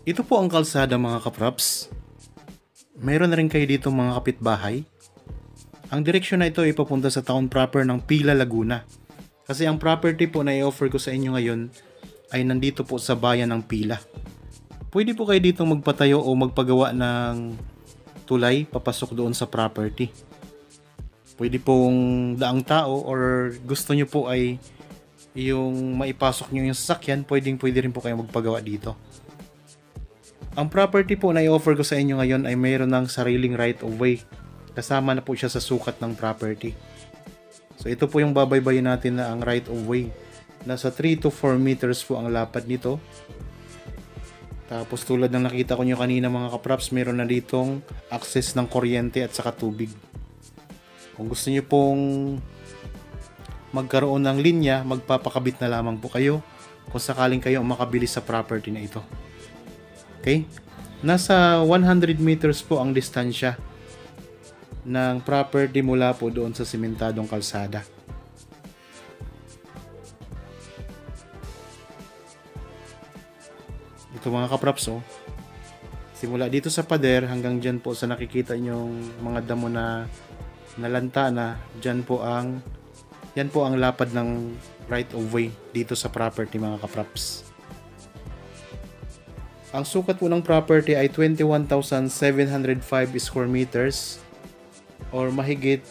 Ito po ang kalsada mga kaprops. Meron na rin kayo dito mga kapitbahay. Ang direksyon na ito ay papunta sa town proper ng Pila, Laguna. Kasi ang property po na i-offer ko sa inyo ngayon ay nandito po sa bayan ng Pila. Pwede po kayo dito magpatayo o magpagawa ng tulay papasok doon sa property. Pwede pong daang tao or gusto nyo po ay yung maipasok nyo yung sasakyan, pwede rin po kayo magpagawa dito. Ang property po na i-offer ko sa inyo ngayon ay mayroon ng sariling right of way. Kasama na po siya sa sukat ng property. So ito po yung babaybayin natin na ang right of way. Nasa 3 to 4 meters po ang lapad nito. Tapos tulad ng nakita ko nyo kanina mga kaprops, meron na ditong access ng kuryente at saka tubig. Kung gusto nyo pong magkaroon ng linya, magpapakabit na lamang po kayo kung sakaling kayo ang makabili sa property na ito. Okay? Nasa 100 meters po ang distansya ng property mula po doon sa simentadong kalsada. Ito mga kaprops, oh. Simula dito sa pader hanggang dyan po sa nakikita nyong mga damo na lantana, yan po ang lapad ng right of way dito sa property mga kaprops. Ang sukat po ng property ay 21,705 square meters or mahigit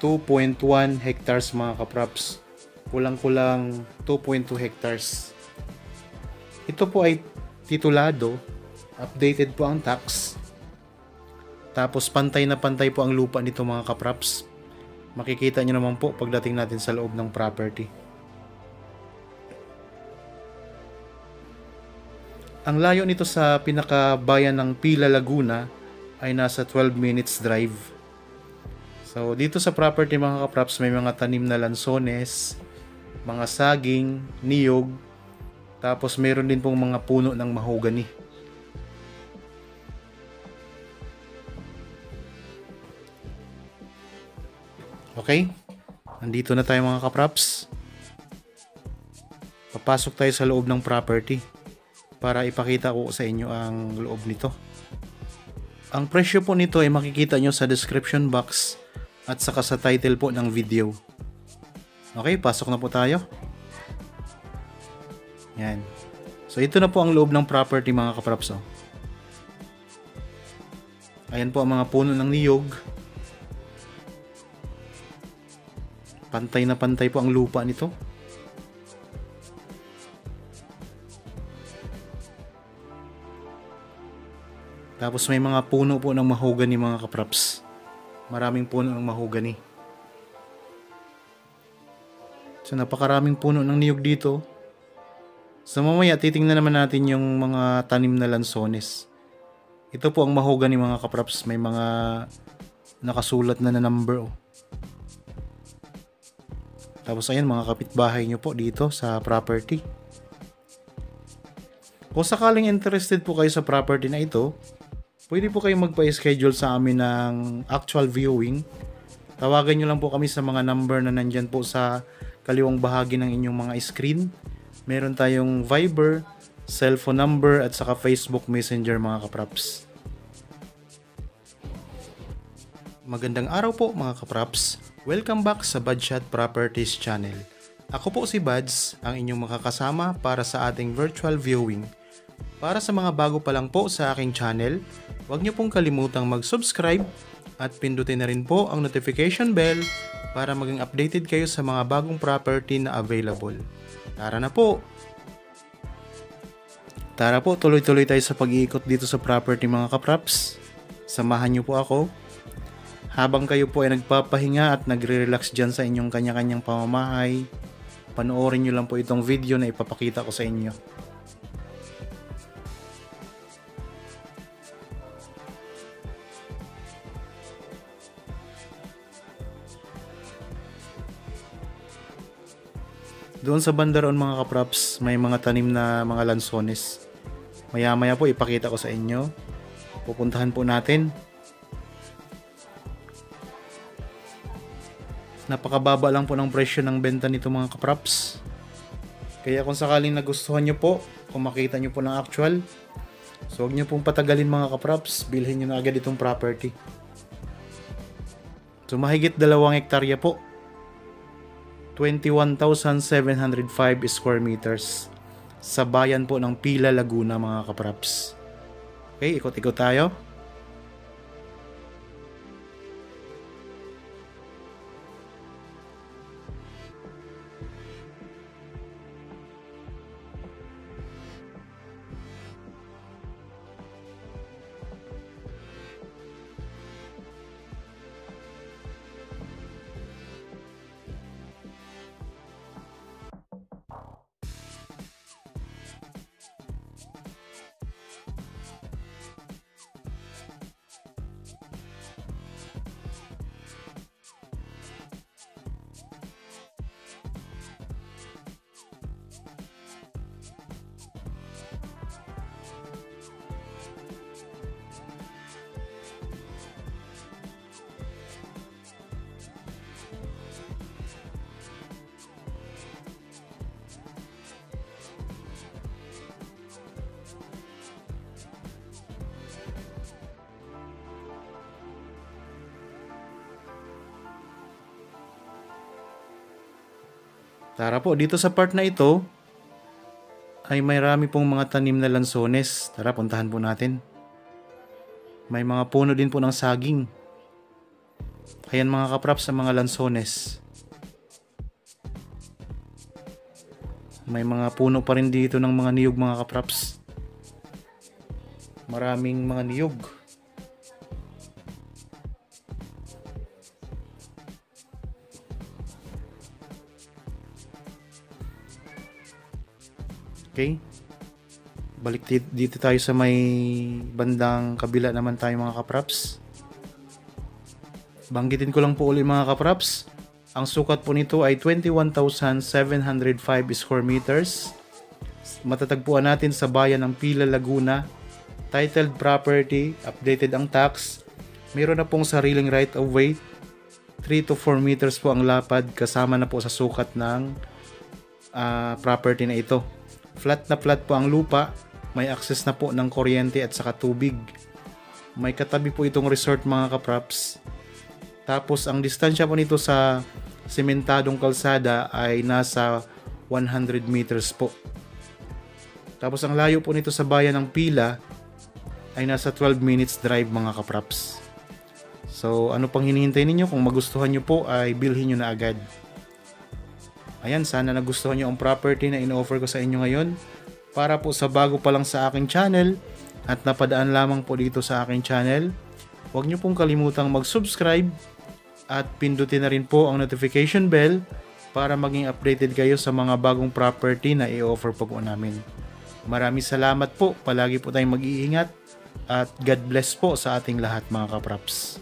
2.1 hectares mga kaprops. Kulang-kulang 2.2 hectares. Ito po ay titulado, updated po ang tax. Tapos pantay na pantay po ang lupa nito mga kaprops. Makikita nyo naman po pagdating natin sa loob ng property. Ang layo nito sa pinakabayan ng Pila, Laguna ay nasa 12 minutes drive. So dito sa property mga kaprops may mga tanim na lansones, mga saging, niyog, tapos meron din pong mga puno ng mahogany. Okay? Nandito na tayo mga kaprops. Papasok tayo sa loob ng property para ipakita ko sa inyo ang loob nito. Ang presyo po nito ay makikita nyo sa description box at saka sa title po ng video. Okay, pasok na po tayo. Yan. So ito na po ang loob ng property mga kaprops. Ayan po ang mga puno ng niyog. Pantay na pantay po ang lupa nito. Tapos may mga puno po ng mahogany mga kaprops. Maraming puno ng mahogany. So napakaraming puno ng niyog dito. So mamaya titingnan naman natin yung mga tanim na lansones. Ito po ang mahogany mga kaprops. May mga nakasulat na number. Tapos ayan mga kapitbahay nyo po dito sa property. Kung sakaling interested po kayo sa property na ito, pwede po kayong magpa-schedule sa amin ng actual viewing. Tawagan nyo lang po kami sa mga number na nandyan po sa kaliwang bahagi ng inyong mga screen. Meron tayong Viber, cellphone number at saka Facebook Messenger mga kaprops. Magandang araw po mga kaprops. Welcome back sa Budshot Properties Channel. Ako po si Buds, ang inyong makakasama para sa ating virtual viewing. Para sa mga bago pa lang po sa aking channel, huwag niyo pong kalimutang mag-subscribe at pindutin na rin po ang notification bell para maging updated kayo sa mga bagong property na available. Tara na po! Tara po, tuloy-tuloy tayo sa pag-iikot dito sa property mga kaprops. Samahan niyo po ako. Habang kayo po ay nagpapahinga at nagre-relax dyan sa inyong kanya-kanyang pamamahay, panoorin nyo lang po itong video na ipapakita ko sa inyo. Doon sa bandaron mga kaprops, may mga tanim na mga lansones. Maya-maya po ipakita ko sa inyo. Pupuntahan po natin. Napakababa lang po ng presyo ng benta nito mga kaprops. Kaya kung sakaling nagustuhan nyo po, kung makita nyo po ng actual, So huwag nyo pong patagalin mga kaprops, bilhin nyo na agad itong property. So mahigit 2 hektarya po. 21,705 square meters sa bayan po ng Pila, Laguna mga kaprops. Okay, ikot-ikot tayo. Tara po, dito sa part na ito ay may rami pong mga tanim na lansones. Tara, puntahan po natin. May mga puno din po ng saging. Ayan mga kaprops sa mga lansones. May mga puno pa rin dito ng mga niyog mga kaprops. Maraming mga niyog. Okay. Balik dito tayo sa may bandang kabila naman tayo mga kaprops. Banggitin ko lang po ulit mga kaprops. Ang sukat po nito ay 21,705 square meters. Matatagpuan natin sa bayan ng Pila, Laguna. Titled property, updated ang tax. Meron na pong sariling right of way. 3 to 4 meters po ang lapad kasama na po sa sukat ng property na ito. Flat na flat po ang lupa, may access na po ng kuryente at saka tubig. May katabi po itong resort mga kaprops. Tapos ang distansya po nito sa sementadong kalsada ay nasa 100 meters po. Tapos ang layo po nito sa bayan ng Pila ay nasa 12 minutes drive mga kaprops. So ano pang hinihintay ninyo? Kung magustuhan nyo po ay bilhin nyo na agad. Ayan, sana nagustuhan nyo ang property na in-offer ko sa inyo ngayon. Para po sa bago pa lang sa aking channel at napadaan lamang po dito sa aking channel, huwag nyo pong kalimutang mag-subscribe at pindutin na rin po ang notification bell para maging updated kayo sa mga bagong property na i-offer po namin. Maraming salamat po, palagi po tayong mag-iingat at God bless po sa ating lahat mga kaprops.